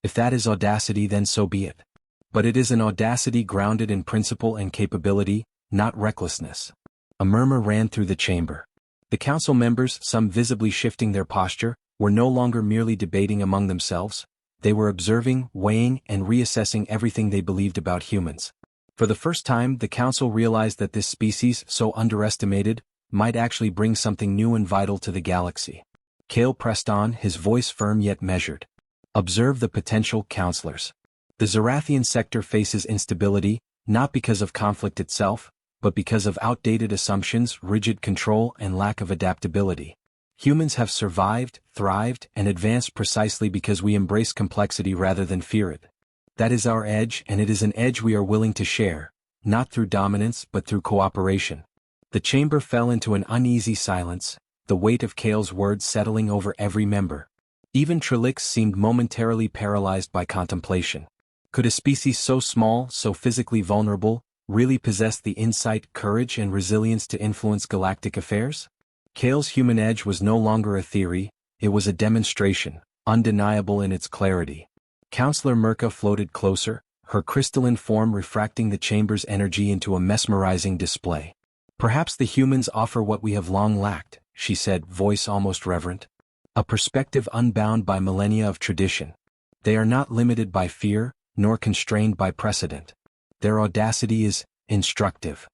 If that is audacity, then so be it. But it is an audacity grounded in principle and capability, not recklessness. A murmur ran through the chamber. The council members, some visibly shifting their posture, were no longer merely debating among themselves. They were observing, weighing, and reassessing everything they believed about humans. For the first time, the council realized that this species, so underestimated, might actually bring something new and vital to the galaxy. Kale pressed on, his voice firm yet measured. Observe the potential, counselors. The Zarathian sector faces instability, not because of conflict itself, but because of outdated assumptions, rigid control, and lack of adaptability. Humans have survived, thrived, and advanced precisely because we embrace complexity rather than fear it. That is our edge, and it is an edge we are willing to share, not through dominance but through cooperation. The chamber fell into an uneasy silence, the weight of Kale's words settling over every member. Even Trelix seemed momentarily paralyzed by contemplation. Could a species so small, so physically vulnerable, really possess the insight, courage, and resilience to influence galactic affairs? Kale's human edge was no longer a theory, it was a demonstration, undeniable in its clarity. Counselor Mirka floated closer, her crystalline form refracting the chamber's energy into a mesmerizing display. Perhaps the humans offer what we have long lacked, she said, voice almost reverent. A perspective unbound by millennia of tradition. They are not limited by fear, nor constrained by precedent. Their audacity is instructive.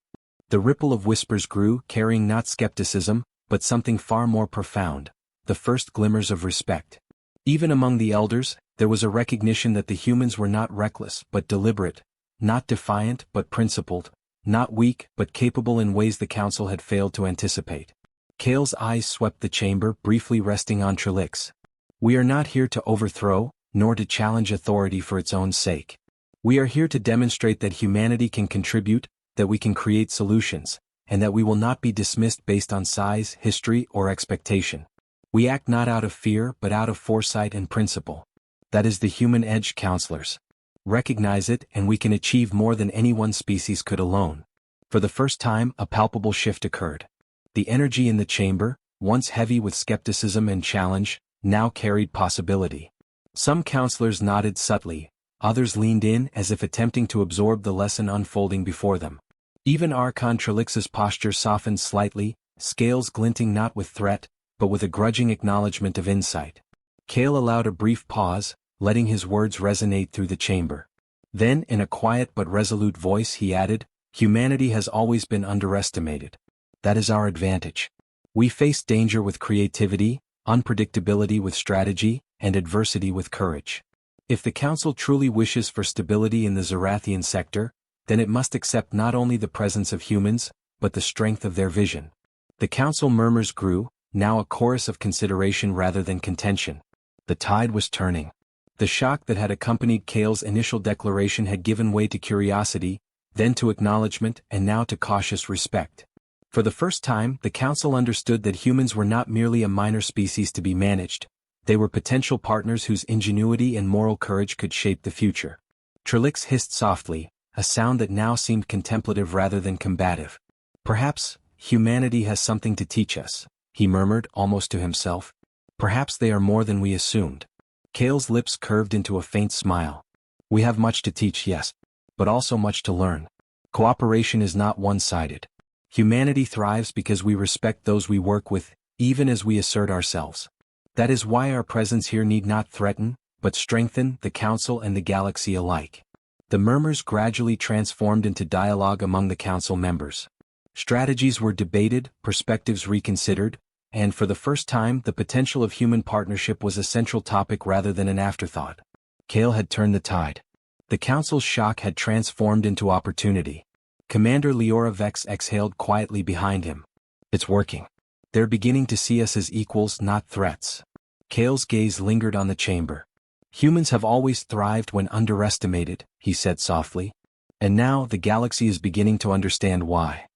The ripple of whispers grew, carrying not skepticism, but something far more profound, the first glimmers of respect. Even among the elders, there was a recognition that the humans were not reckless but deliberate, not defiant but principled, not weak but capable in ways the council had failed to anticipate. Kale's eyes swept the chamber, briefly resting on Trelix. We are not here to overthrow, nor to challenge authority for its own sake. We are here to demonstrate that humanity can contribute, that we can create solutions, and that we will not be dismissed based on size, history, or expectation. We act not out of fear but out of foresight and principle. That is the human edge, counselors. Recognize it and we can achieve more than any one species could alone. For the first time, a palpable shift occurred. The energy in the chamber, once heavy with skepticism and challenge, now carried possibility. Some counselors nodded subtly, others leaned in as if attempting to absorb the lesson unfolding before them. Even Archon Trelix's posture softened slightly, scales glinting not with threat, but with a grudging acknowledgement of insight. Kale allowed a brief pause, letting his words resonate through the chamber. Then, in a quiet but resolute voice, he added, Humanity has always been underestimated. That is our advantage. We face danger with creativity, unpredictability with strategy, and adversity with courage. If the Council truly wishes for stability in the Zarathian sector, then it must accept not only the presence of humans, but the strength of their vision. The Council murmurs grew, now a chorus of consideration rather than contention. The tide was turning. The shock that had accompanied Kale's initial declaration had given way to curiosity, then to acknowledgement, and now to cautious respect. For the first time, the Council understood that humans were not merely a minor species to be managed. They were potential partners whose ingenuity and moral courage could shape the future. Trelix hissed softly, a sound that now seemed contemplative rather than combative. Perhaps, humanity has something to teach us, he murmured, almost to himself. Perhaps they are more than we assumed. Kale's lips curved into a faint smile. We have much to teach, yes, but also much to learn. Cooperation is not one-sided. Humanity thrives because we respect those we work with, even as we assert ourselves. That is why our presence here need not threaten, but strengthen the Council and the galaxy alike. The murmurs gradually transformed into dialogue among the Council members. Strategies were debated, perspectives reconsidered, and for the first time the potential of human partnership was a central topic rather than an afterthought. Kale had turned the tide. The Council's shock had transformed into opportunity. Commander Leora Vex exhaled quietly behind him. It's working. They're beginning to see us as equals, not threats. Kale's gaze lingered on the chamber. Humans have always thrived when underestimated, he said softly. And now the galaxy is beginning to understand why.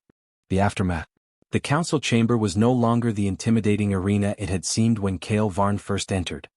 The aftermath. The council chamber was no longer the intimidating arena it had seemed when Kale Varn first entered.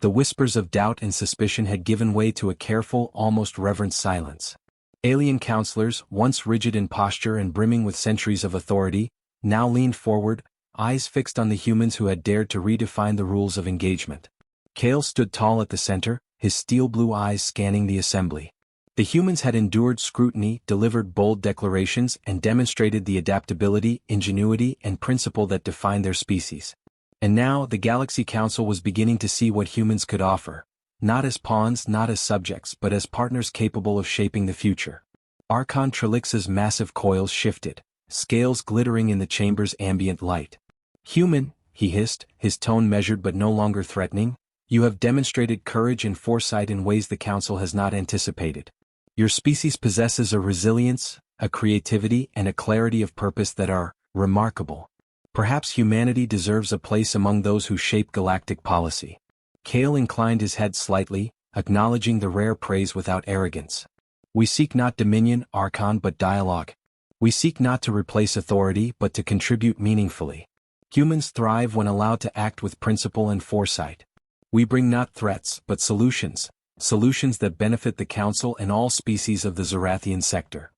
The whispers of doubt and suspicion had given way to a careful, almost reverent silence. Alien counselors, once rigid in posture and brimming with centuries of authority, now leaned forward, eyes fixed on the humans who had dared to redefine the rules of engagement. Kale stood tall at the center, his steel-blue eyes scanning the assembly. The humans had endured scrutiny, delivered bold declarations, and demonstrated the adaptability, ingenuity, and principle that defined their species. And now the Galaxy Council was beginning to see what humans could offer, not as pawns, not as subjects, but as partners capable of shaping the future. Archon Trelix's massive coils shifted, scales glittering in the chamber's ambient light. "Human," he hissed, his tone measured but no longer threatening, "you have demonstrated courage and foresight in ways the Council has not anticipated. Your species possesses a resilience, a creativity, and a clarity of purpose that are remarkable. Perhaps humanity deserves a place among those who shape galactic policy." Kale inclined his head slightly, acknowledging the rare praise without arrogance. "We seek not dominion, Archon, but dialogue. We seek not to replace authority, but to contribute meaningfully. Humans thrive when allowed to act with principle and foresight. We bring not threats, but solutions, solutions that benefit the Council and all species of the Zorathian sector."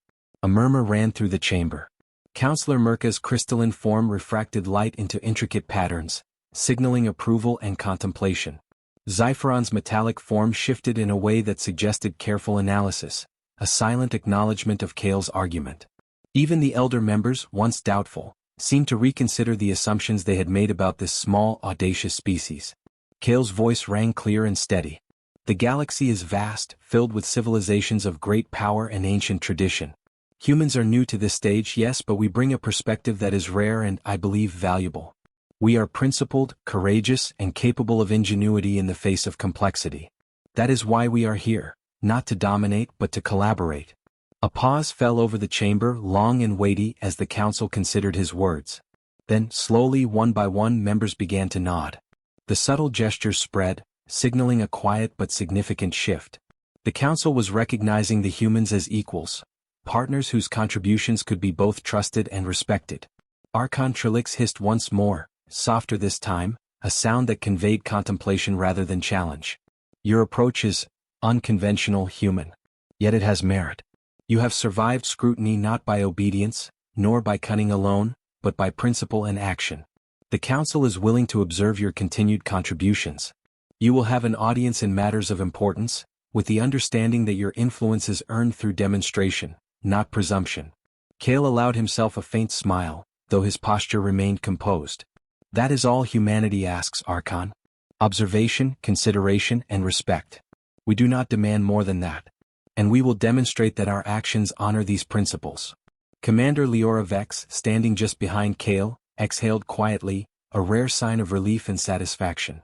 A murmur ran through the chamber. Councillor Merca's crystalline form refracted light into intricate patterns, signaling approval and contemplation. Zypheron's metallic form shifted in a way that suggested careful analysis, a silent acknowledgement of Kale's argument. Even the elder members, once doubtful, seemed to reconsider the assumptions they had made about this small, audacious species. Kale's voice rang clear and steady. "The galaxy is vast, filled with civilizations of great power and ancient tradition. Humans are new to this stage, yes, but we bring a perspective that is rare and, I believe, valuable. We are principled, courageous, and capable of ingenuity in the face of complexity. That is why we are here, not to dominate but to collaborate." A pause fell over the chamber, long and weighty, as the Council considered his words. Then, slowly, one by one, members began to nod. The subtle gestures spread, signaling a quiet but significant shift. The Council was recognizing the humans as equals, partners whose contributions could be both trusted and respected. Archon Trelix hissed once more, softer this time, a sound that conveyed contemplation rather than challenge. "Your approach is unconventional, human. Yet it has merit. You have survived scrutiny not by obedience, nor by cunning alone, but by principle and action. The Council is willing to observe your continued contributions. You will have an audience in matters of importance, with the understanding that your influence is earned through demonstration, not presumption." Kale allowed himself a faint smile, though his posture remained composed. "That is all humanity asks, Archon. Observation, consideration, and respect. We do not demand more than that. And we will demonstrate that our actions honor these principles." Commander Leora Vex, standing just behind Kale, exhaled quietly, a rare sign of relief and satisfaction.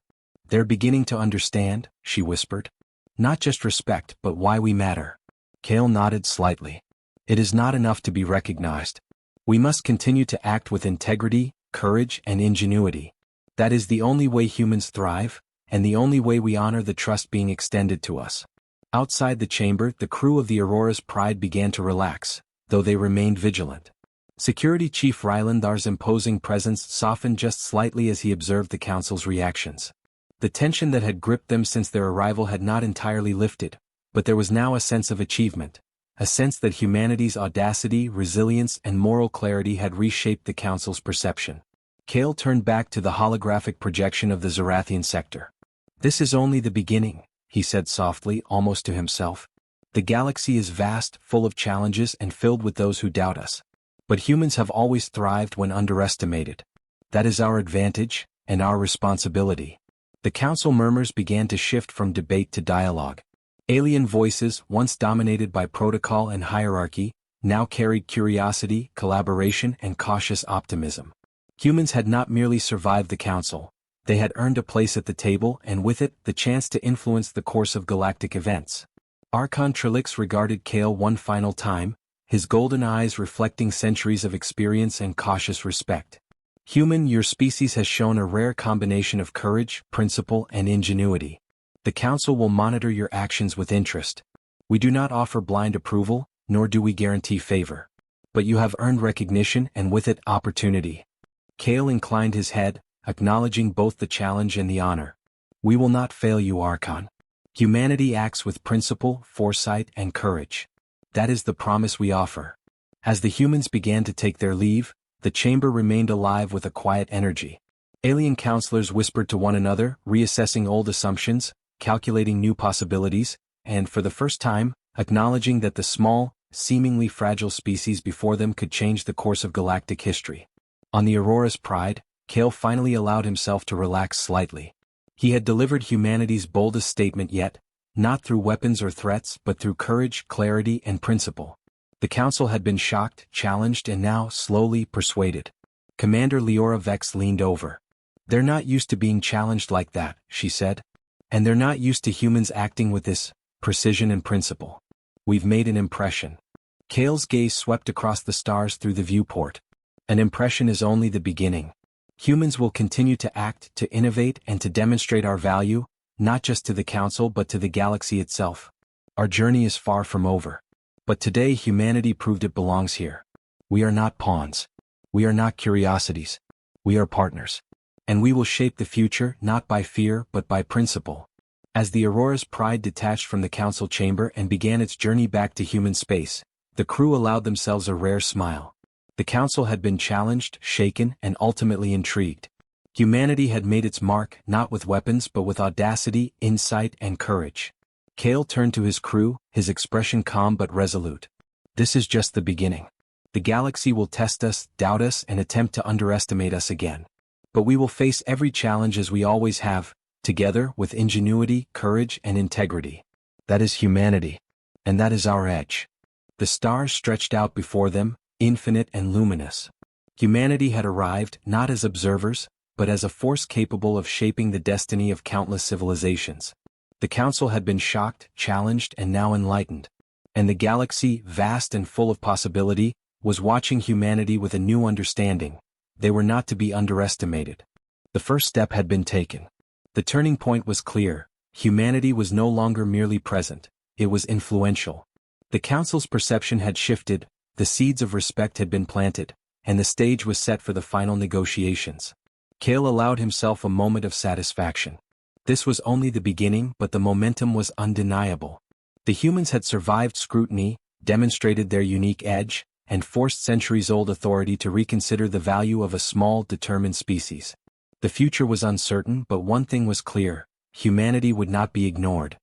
"They're beginning to understand," she whispered. "Not just respect, but why we matter." Kale nodded slightly. "It is not enough to be recognized. We must continue to act with integrity, courage, and ingenuity. That is the only way humans thrive, and the only way we honor the trust being extended to us." Outside the chamber, the crew of the Aurora's Pride began to relax, though they remained vigilant. Security Chief Rylandar's imposing presence softened just slightly as he observed the Council's reactions. The tension that had gripped them since their arrival had not entirely lifted, but there was now a sense of achievement, a sense that humanity's audacity, resilience, and moral clarity had reshaped the Council's perception. Kale turned back to the holographic projection of the Zorathian sector. "This is only the beginning," he said softly, almost to himself. The galaxy is vast, full of challenges and filled with those who doubt us. But humans have always thrived when underestimated. That is our advantage, and our responsibility. The council murmurs began to shift from debate to dialogue. Alien voices, once dominated by protocol and hierarchy, now carried curiosity, collaboration, and cautious optimism. Humans had not merely survived the council, they had earned a place at the table and with it, the chance to influence the course of galactic events. Archon Trellix regarded Kale one final time, his golden eyes reflecting centuries of experience and cautious respect. Human, your species has shown a rare combination of courage, principle, and ingenuity. The Council will monitor your actions with interest. We do not offer blind approval, nor do we guarantee favor. But you have earned recognition and with it, opportunity. Kale inclined his head, acknowledging both the challenge and the honor. We will not fail you, Archon. Humanity acts with principle, foresight, and courage. That is the promise we offer. As the humans began to take their leave, the chamber remained alive with a quiet energy. Alien counselors whispered to one another, reassessing old assumptions, calculating new possibilities, and for the first time, acknowledging that the small, seemingly fragile species before them could change the course of galactic history. On the Aurora's Pride, Kale finally allowed himself to relax slightly. He had delivered humanity's boldest statement yet, not through weapons or threats but through courage, clarity, and principle. The Council had been shocked, challenged, and now, slowly, persuaded. Commander Leora Vex leaned over. "They're not used to being challenged like that," she said. "And they're not used to humans acting with this precision and principle. We've made an impression." Kale's gaze swept across the stars through the viewport. An impression is only the beginning. Humans will continue to act, to innovate, and to demonstrate our value, not just to the Council but to the galaxy itself. Our journey is far from over. But today humanity proved it belongs here. We are not pawns. We are not curiosities. We are partners. And we will shape the future not by fear but by principle. As the Aurora's Pride detached from the Council chamber and began its journey back to human space, the crew allowed themselves a rare smile. The Council had been challenged, shaken, and ultimately intrigued. Humanity had made its mark not with weapons but with audacity, insight, and courage. Kale turned to his crew, his expression calm but resolute. "This is just the beginning. The galaxy will test us, doubt us, and attempt to underestimate us again. But we will face every challenge as we always have, together with ingenuity, courage, and integrity. That is humanity. And that is our edge." The stars stretched out before them, infinite and luminous. Humanity had arrived not as observers, but as a force capable of shaping the destiny of countless civilizations. The Council had been shocked, challenged, and now enlightened. And the galaxy, vast and full of possibility, was watching humanity with a new understanding. They were not to be underestimated. The first step had been taken. The turning point was clear. Humanity was no longer merely present, it was influential. The Council's perception had shifted, the seeds of respect had been planted, and the stage was set for the final negotiations. Kale allowed himself a moment of satisfaction. This was only the beginning, but the momentum was undeniable. The humans had survived scrutiny, demonstrated their unique edge, and forced centuries-old authority to reconsider the value of a small, determined species. The future was uncertain, but one thing was clear: humanity would not be ignored.